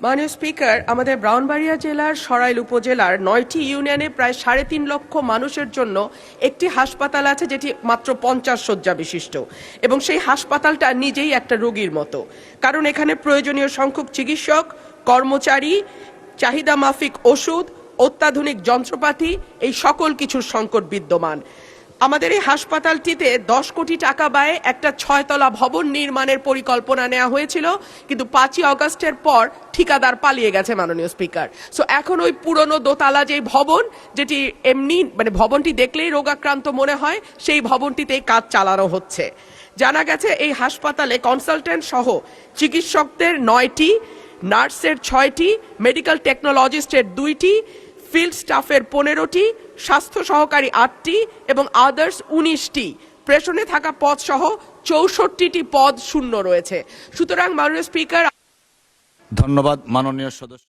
মাননীয় স্পিকার, আমাদের ব্রাহ্মণবাড়িয়া জেলার সরাইল উপজেলার 9টি ইউনিয়নে প্রায় 3.5 লক্ষ মানুষের জন্য একটি হাসপাতাল আছে যেটি মাত্র 50 শয্যা বিশিষ্ট, এবং সেই হাসপাতালটা নিজেই একটা রোগীর মতো, কারণ এখানে প্রয়োজনীয় সংখ্যক চিকিৎসক, কর্মচারী, চাহিদা মাফিক ওষুধ, অত্যাধুনিক যন্ত্রপাতি, এই সকল কিছুর সংকট বিদ্যমান। আমাদের এই হাসপাতালটিতে 10 কোটি টাকা ব্যয়ে একটা 6তলা ভবন নির্মাণের পরিকল্পনা নেওয়া হয়েছিল, কিন্তু 5ই আগস্টের পর ঠিকাদার পালিয়ে গেছে মাননীয় স্পিকার। সো এখন ওই পুরনো দোতলা যে ভবন, যেটি এমনি ভবনটি দেখলেই রোগাক্রান্ত মনে হয়, সেই ভবনটিতেই কাজ চালানো হচ্ছে। জানা গেছে এই হাসপাতালে কনসালটেন্ট সহ চিকিৎসকদের 9টি, নার্সের 6টি, মেডিকেল টেকনোলজিস্টের 2টি, ফিল্ড স্টাফের 15টি, স্বাস্থ্য সহকারী 8টি এবং আদার্স 19টি, প্রেষণে থাকা পদ সহ 64টি পদ শূন্য রয়েছে। সুতরাং মাননীয় স্পিকার, ধন্যবাদ মাননীয় সদস্য।